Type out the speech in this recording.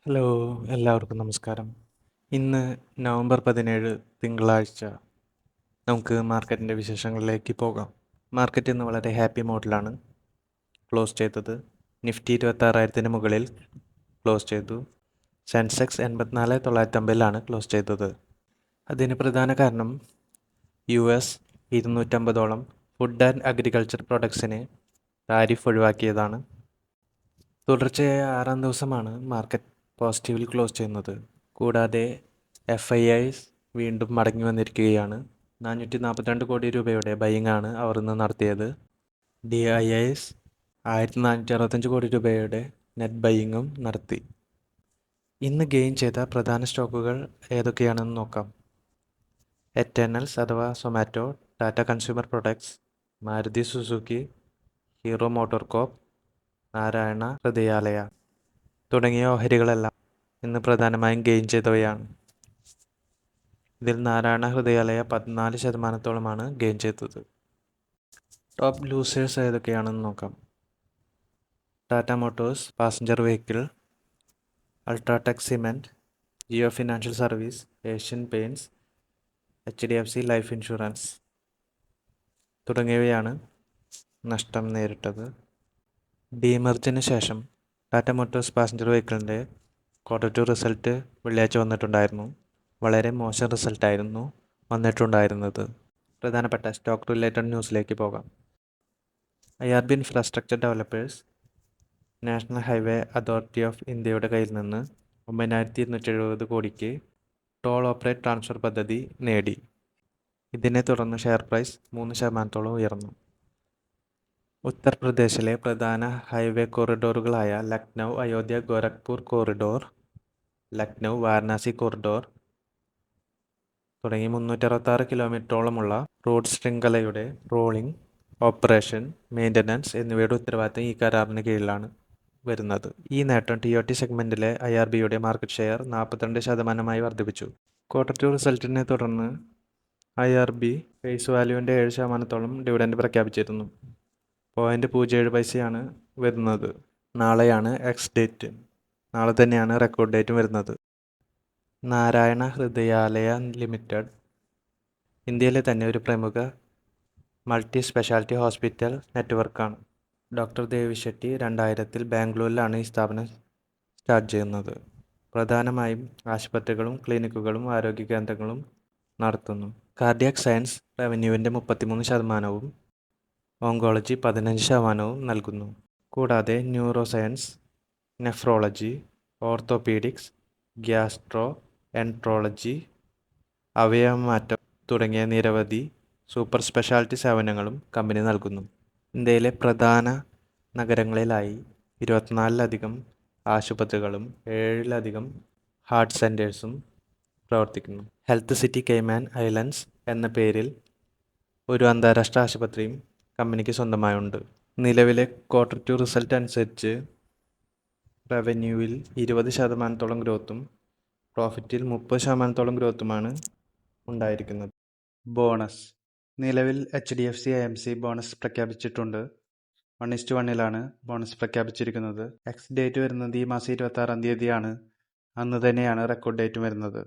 Hello, എല്ലാവർക്കും നമസ്കാരം. ഇന്ന് നവംബർ 17 തിങ്കളാഴ്ച. നമുക്ക് മാർക്കറ്റിൻ്റെ വിശേഷങ്ങളിലേക്ക് പോകാം. മാർക്കറ്റ് ഇന്ന് വളരെ ഹാപ്പി മോഡിലാണ് ക്ലോസ് ചെയ്തത്. നിഫ്റ്റി 26,000 മുകളിൽ ക്ലോസ് ചെയ്തു. സെൻസെക്സ് 84,950 ക്ലോസ് ചെയ്തത്. അതിന് പ്രധാന കാരണം US 250ഓളം ഫുഡ് ആൻഡ് അഗ്രികൾച്ചർ പ്രൊഡക്ട്സിന് താരിഫ് ഒഴിവാക്കിയതാണ്. തുടർച്ചയായ 6ാം ദിവസമാണ് മാർക്കറ്റ് പോസിറ്റീവിൽ ക്ലോസ് ചെയ്യുന്നത്. കൂടാതെ FIIs വീണ്ടും മടങ്ങി വന്നിരിക്കുകയാണ്. 442 കോടി രൂപയുടെ ബൈയിങ് ആണ് അവർ ഇന്ന് നടത്തിയത്. DIIs 1465 കോടി രൂപയുടെ നെറ്റ് ബൈയിങ്ങും നടത്തി. ഇന്ന് ഗെയിൻ ചെയ്ത പ്രധാന സ്റ്റോക്കുകൾ ഏതൊക്കെയാണെന്ന് നോക്കാം. എറ്റേണൽസ് അഥവാ Zomato, Tata Consumer Products, Maruti Suzuki, Hero MotoCorp, Narayana Hrudayalaya തുടങ്ങിയ ഓഹരികളെല്ലാം ഇന്ന് പ്രധാനമായും ഗെയിൻ ചെയ്തവയാണ്. ഇതിൽ നാരായണ ഹൃദയാലയ 14% ഗെയിൻ ചെയ്തത്. ടോപ്പ് ലൂസേഴ്സ് ഏതൊക്കെയാണെന്ന് നോക്കാം. Tata Motors Passenger Vehicle, UltraTech Cement, Jio Financial Service, Asian Paints, HDFC Life Insurance തുടങ്ങിയവയാണ് നഷ്ടം നേരിട്ടത്. ഡീമർജിന് ശേഷം ടാറ്റ മോട്ടോഴ്സ് പാസഞ്ചർ വെഹിക്കിളിൻ്റെ Q2 റിസൾട്ട് വെള്ളിയാഴ്ച വന്നിട്ടുണ്ടായിരുന്നു. വളരെ മോശം റിസൾട്ടായിരുന്നു വന്നിട്ടുണ്ടായിരുന്നത്. പ്രധാനപ്പെട്ട സ്റ്റോക്ക് റിലേറ്റഡ് ന്യൂസിലേക്ക് പോകാം. IRB infrastructure developers national highway authority of ഇന്ത്യയുടെ കയ്യിൽ നിന്ന് 9,270 കോടിക്ക് ടോൾ ഓപ്പറേറ്റ് ട്രാൻസ്ഫർ പദ്ധതി നേടി. ഇതിനെ തുടർന്ന് ഷെയർ പ്രൈസ് 3% ഉയർന്നു. ഉത്തർപ്രദേശിലെ പ്രധാന ഹൈവേ കോറിഡോറുകളായ ലക്നൗ അയോധ്യ ഗോരഖ്പൂർ കോറിഡോർ, ലക്നൗ വാരണാസി കോറിഡോർ തുടങ്ങി 366 കിലോമീറ്ററോളമുള്ള റോഡ് ശൃംഖലയുടെ റോളിംഗ്, ഓപ്പറേഷൻ, മെയിൻ്റനൻസ് എന്നിവയുടെ ഉത്തരവാദിത്തം ഈ കരാറിന് കീഴിലാണ് വരുന്നത്. ഈ നേട്ടം TOT സെഗ്മെൻറ്റിലെ IRBയുടെ മാർക്കറ്റ് ഷെയർ 42% വർദ്ധിപ്പിച്ചു. Q2 റിസൾട്ടിനെ തുടർന്ന് IRB ഫേസ് വാല്യൂവിൻ്റെ 7% ഡിവിഡൻഡ് പ്രഖ്യാപിച്ചിരുന്നു. 0.07 വരുന്നത്. നാളെയാണ് എക്സ് ഡേറ്റ്. നാളെ തന്നെയാണ് റെക്കോർഡ് ഡേറ്റും വരുന്നത്. നാരായണ ഹൃദയാലയ ലിമിറ്റഡ് ഇന്ത്യയിലെ തന്നെ ഒരു പ്രമുഖ മൾട്ടി സ്പെഷ്യാലിറ്റി ഹോസ്പിറ്റൽ നെറ്റ്വർക്കാണ്. ഡോക്ടർ ദേവി ഷെട്ടി 2000 ബാംഗ്ലൂരിലാണ് ഈ സ്ഥാപനം സ്റ്റാർട്ട് ചെയ്യുന്നത്. പ്രധാനമായും ആശുപത്രികളും ക്ലിനിക്കുകളും ആരോഗ്യ കേന്ദ്രങ്ങളും നടത്തുന്നു. കാർഡിയാക് സയൻസ് റവന്യൂവിൻ്റെ 33%, ഓങ്കോളജി 15% നൽകുന്നു. കൂടാതെ neuro science, nephrology, orthopaedics, gastroenterology, അവയവമാറ്റം തുടങ്ങിയ നിരവധി സൂപ്പർ സ്പെഷ്യാലിറ്റി സേവനങ്ങളും കമ്പനി നൽകുന്നു. ഇന്ത്യയിലെ പ്രധാന നഗരങ്ങളിലായി 24ലധികം ആശുപത്രികളും 7ലധികം ഹാർട്ട് സെൻറ്റേഴ്സും പ്രവർത്തിക്കുന്നു. ഹെൽത്ത് സിറ്റി കെയ്മാൻ ഐലൻഡ്സ് എന്ന പേരിൽ ഒരു അന്താരാഷ്ട്ര ആശുപത്രിയും കമ്പനിക്ക് സ്വന്തമായുണ്ട്. നിലവിലെ Q2 റിസൾട്ട് അനുസരിച്ച് റവന്യൂവിൽ 20% ഗ്രോത്തും പ്രോഫിറ്റിൽ 30% ഗ്രോത്തുമാണ് ഉണ്ടായിരിക്കുന്നത്. ബോണസ് നിലവിൽ HDFC AMC ബോണസ് പ്രഖ്യാപിച്ചിട്ടുണ്ട്. 1:1 ബോണസ് പ്രഖ്യാപിച്ചിരിക്കുന്നത്. എക്സ് ഡേറ്റ് വരുന്നത് ഈ മാസം 26-ാം തീയതിയാണ്. അന്ന് തന്നെയാണ് റെക്കോർഡ് ഡേറ്റും വരുന്നത്.